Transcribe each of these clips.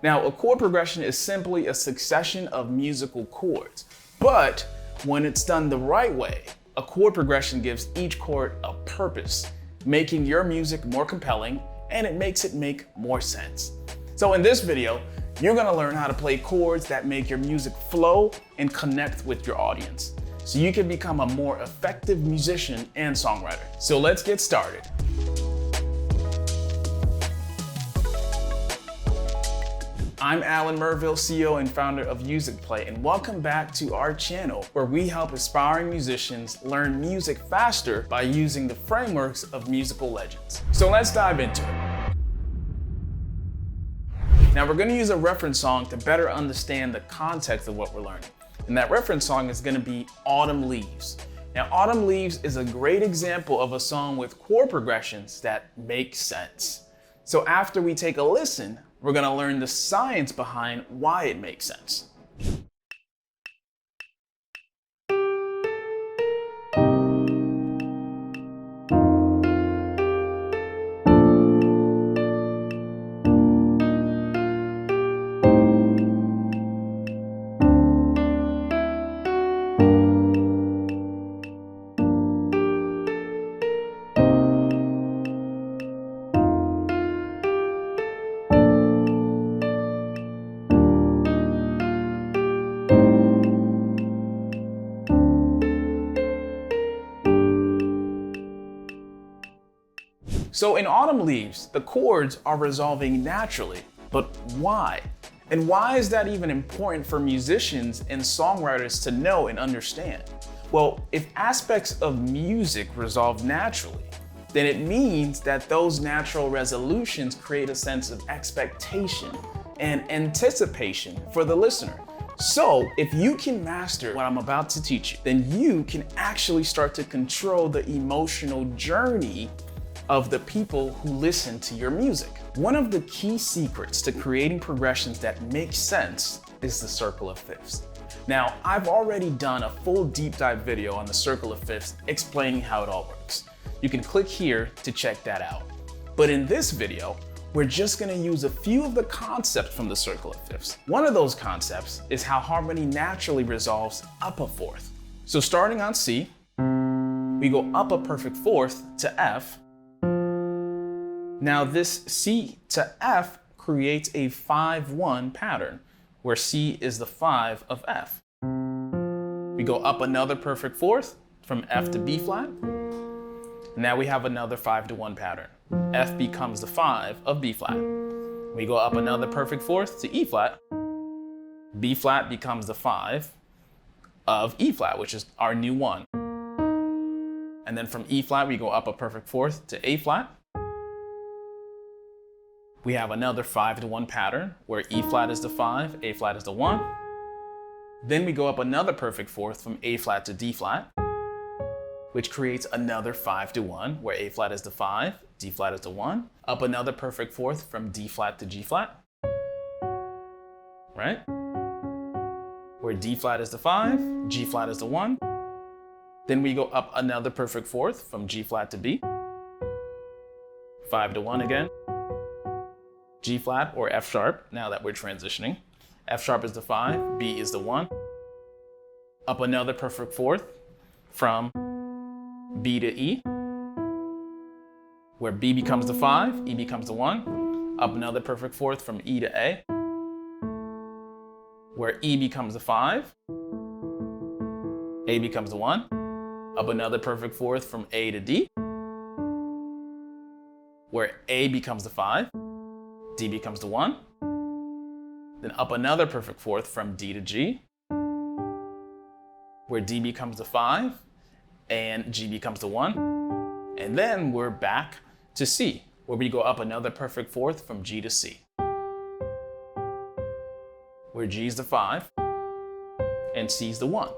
Now, a chord progression is simply a succession of musical chords, but when it's done the right way, a chord progression gives each chord a purpose, making your music more compelling, and it makes it make more sense. So in this video, you're gonna learn how to play chords that make your music flow and connect with your audience, so you can become a more effective musician and songwriter. So let's get started. I'm Alan Merville, CEO and founder of MusicPlay, and welcome back to our channel where we help aspiring musicians learn music faster by using the frameworks of musical legends. So let's dive into it. Now we're going to use a reference song to better understand the context of what we're learning. And that reference song is going to be Autumn Leaves. Now Autumn Leaves is a great example of a song with chord progressions that make sense. So after we take a listen, we're going to learn the science behind why it makes sense. So in Autumn Leaves, the chords are resolving naturally, but why? And why is that even important for musicians and songwriters to know and understand? Well, if aspects of music resolve naturally, then it means that those natural resolutions create a sense of expectation and anticipation for the listener. So if you can master what I'm about to teach you, then you can actually start to control the emotional journey of the people who listen to your music. One of the key secrets to creating progressions that make sense is the circle of fifths. Now, I've already done a full deep dive video on the circle of fifths explaining how it all works. You can click here to check that out. But in this video, we're just gonna use a few of the concepts from the circle of fifths. One of those concepts is how harmony naturally resolves up a fourth. So starting on C, we go up a perfect fourth to F. Now this C to F creates a 5-1 pattern, where C is the 5 of F. We go up another perfect fourth from F to B flat. Now we have another 5-1 pattern. F becomes the 5 of B flat. We go up another perfect fourth to E flat. B flat becomes the 5 of E flat, which is our new 1. And then from E flat, we go up a perfect fourth to A flat. We have another 5-1 pattern where E flat is the 5, A flat is the 1. Then we go up another perfect fourth from A flat to D flat, which creates another 5-1 where A flat is the 5, D flat is the 1. Up another perfect fourth from D flat to G flat, right? Where D flat is the 5, G flat is the 1. Then we go up another perfect fourth from G flat to B, 5-1 again. G flat or F sharp, now that we're transitioning. F sharp is the 5, B is the 1. Up another perfect fourth from B to E, where B becomes the 5, E becomes the 1. Up another perfect fourth from E to A, where E becomes the 5, A becomes the 1. Up another perfect fourth from A to D, where A becomes the 5, D becomes the 1. Then up another perfect fourth from D to G, where D becomes the 5 and G becomes the 1. And then we're back to C, where we go up another perfect fourth from G to C, where G is the 5 and C is the 1.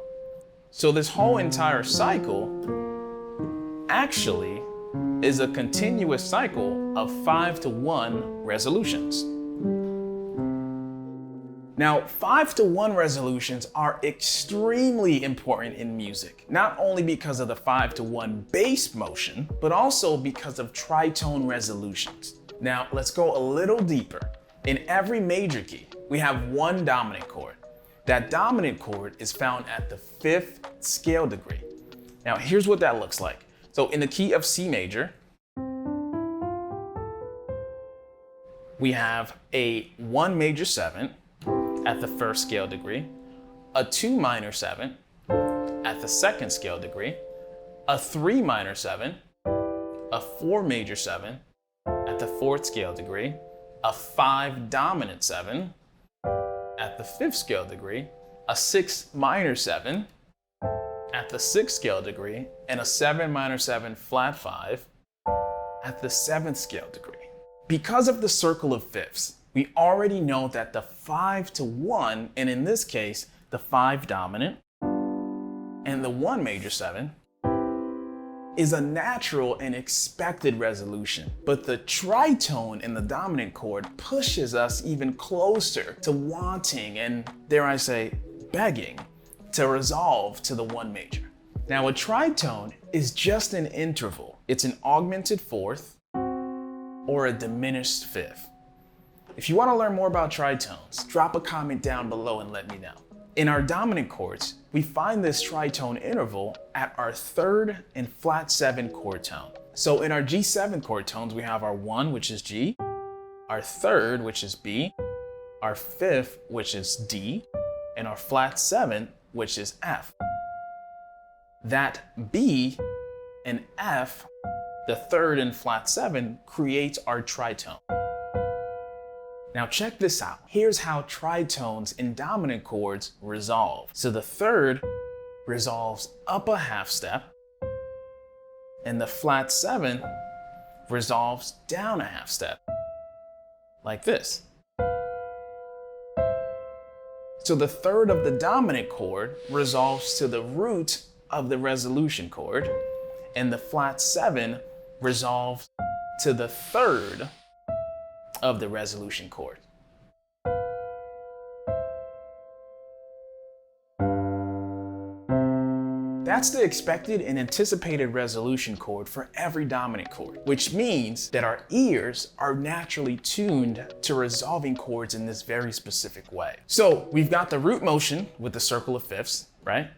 So this whole entire cycle actually is a continuous cycle of 5-1 resolutions. Now, 5-1 resolutions are extremely important in music, not only because of the 5-1 bass motion, but also because of tritone resolutions. Now, let's go a little deeper. In every major key, we have one dominant chord. That dominant chord is found at the 5th scale degree. Now, here's what that looks like. So in the key of C major, we have a 1 major 7 at the 1st scale degree, a 2 minor 7 at the 2nd scale degree, a 3 minor 7, a 4 major 7 at the 4th scale degree, a 5 dominant 7 at the 5th scale degree, a 6 minor 7 at the 6th scale degree, and a 7 minor 7 flat 5 at the 7th scale degree. Because of the circle of fifths, we already know that the 5 to 1, and in this case, the 5 dominant and the 1 major 7, is a natural and expected resolution. But the tritone in the dominant chord pushes us even closer to wanting and, dare I say, begging to resolve to the 1 major. Now, a tritone is just an interval. It's an augmented 4th or a diminished 5th. If you want to learn more about tritones, drop a comment down below and let me know. In our dominant chords, we find this tritone interval at our 3rd and flat 7 chord tone. So in our G7 chord tones, we have our 1, which is G, our 3rd, which is B, our 5th, which is D, and our flat 7, which is F. That B and F, the 3rd and flat 7, creates our tritone. Now check this out. Here's how tritones in dominant chords resolve. So the 3rd resolves up a half step, and the flat 7 resolves down a half step, like this. So the 3rd of the dominant chord resolves to the root of the resolution chord, and the flat 7 resolves to the 3rd of the resolution chord. That's the expected and anticipated resolution chord for every dominant chord, which means that our ears are naturally tuned to resolving chords in this very specific way. So we've got the root motion with the circle of fifths, right?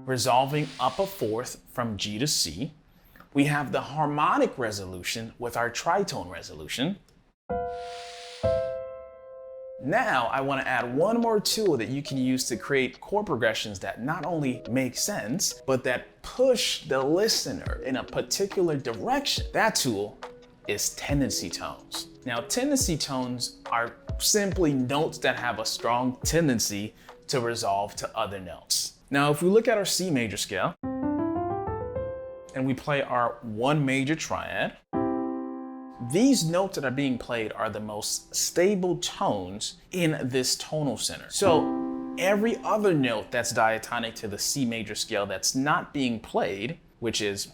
Resolving up a 4th from G to C. We have the harmonic resolution with our tritone resolution. Now I want to add one more tool that you can use to create chord progressions that not only make sense, but that push the listener in a particular direction. That tool is tendency tones. Now, tendency tones are simply notes that have a strong tendency to resolve to other notes. Now, if we look at our C major scale, and we play our 1 major triad, these notes that are being played are the most stable tones in this tonal center. So every other note that's diatonic to the C major scale that's not being played, which is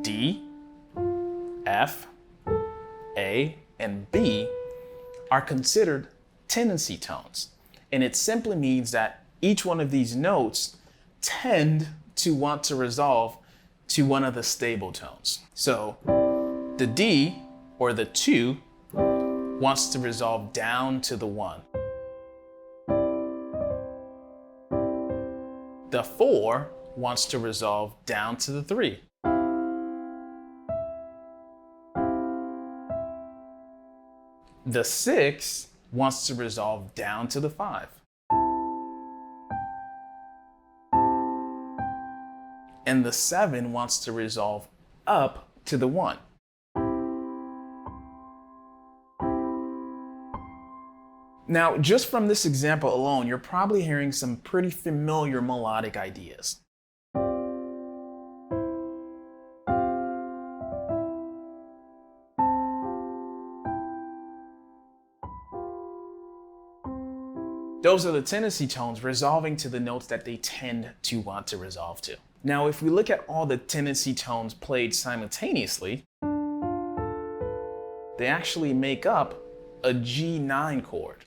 D, F, A, and B, are considered tendency tones. And it simply means that each one of these notes tend to want to resolve to one of the stable tones. So the D, or the 2, wants to resolve down to the 1. The 4 wants to resolve down to the 3. The 6 wants to resolve down to the 5. And the 7 wants to resolve up to the 1. Now, just from this example alone, you're probably hearing some pretty familiar melodic ideas. Those are the tendency tones resolving to the notes that they tend to want to resolve to. Now, if we look at all the tendency tones played simultaneously, they actually make up a G9 chord,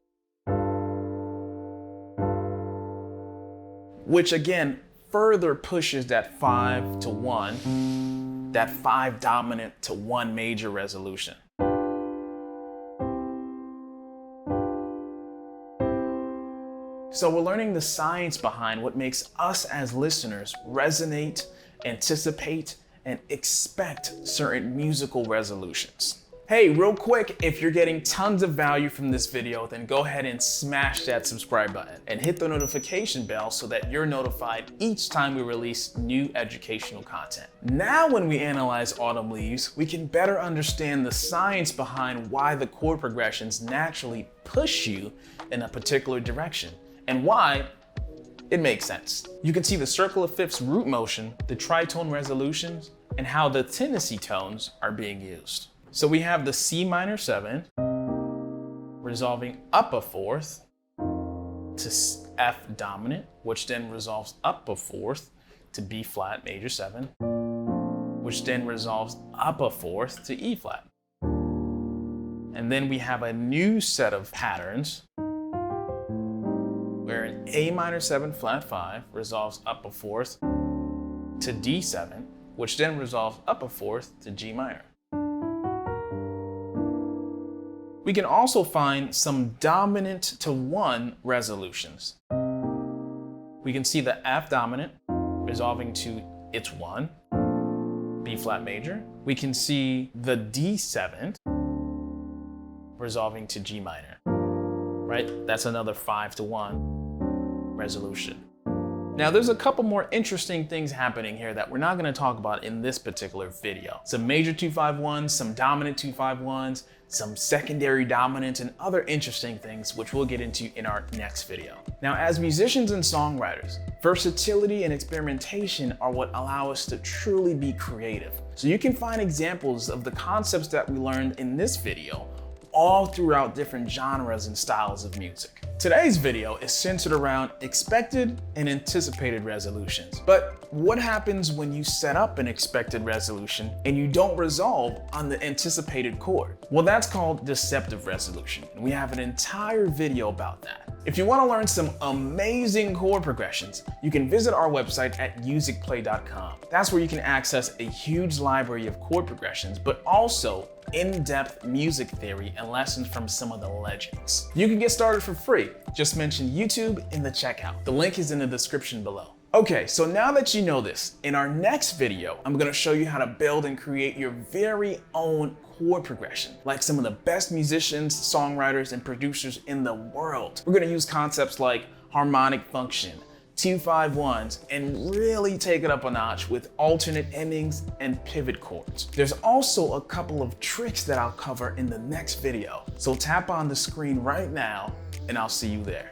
which again further pushes that 5 to 1, that 5 dominant to 1 major resolution. So we're learning the science behind what makes us as listeners resonate, anticipate, and expect certain musical resolutions. Hey, real quick, if you're getting tons of value from this video, then go ahead and smash that subscribe button and hit the notification bell so that you're notified each time we release new educational content. Now, when we analyze Autumn Leaves, we can better understand the science behind why the chord progressions naturally push you in a particular direction and why it makes sense. You can see the circle of fifths root motion, the tritone resolutions, and how the Tennessee tones are being used. So we have the C minor 7 resolving up a fourth to F dominant, which then resolves up a fourth to B flat major 7, which then resolves up a fourth to E flat. And then we have a new set of patterns where an A minor 7 flat 5 resolves up a fourth to D7, which then resolves up a fourth to G minor. We can also find some dominant to 1 resolutions. We can see the F dominant resolving to its 1, B flat major. We can see the D7 resolving to G minor, right? That's another 5 to 1 resolution. Now, there's a couple more interesting things happening here that we're not going to talk about in this particular video. Some major 2-5-1s, some dominant 2-5-1s, some secondary dominants, and other interesting things, which we'll get into in our next video. Now, as musicians and songwriters, versatility and experimentation are what allow us to truly be creative. So you can find examples of the concepts that we learned in this video all throughout different genres and styles of music. Today's video is centered around expected and anticipated resolutions. But what happens when you set up an expected resolution and you don't resolve on the anticipated chord? Well, that's called deceptive resolution. We have an entire video about that. If you want to learn some amazing chord progressions, you can visit our website at musicplay.com. That's where you can access a huge library of chord progressions, but also in-depth music theory and lessons from some of the legends. You can get started for free. Just mention YouTube in the checkout. The link is in the description below. Okay, so now that you know this, in our next video, I'm gonna show you how to build and create your very own chord progression, like some of the best musicians, songwriters, and producers in the world. We're gonna use concepts like harmonic function, 2-5-1s, and really take it up a notch with alternate endings and pivot chords. There's also a couple of tricks that I'll cover in the next video. So tap on the screen right now, and I'll see you there.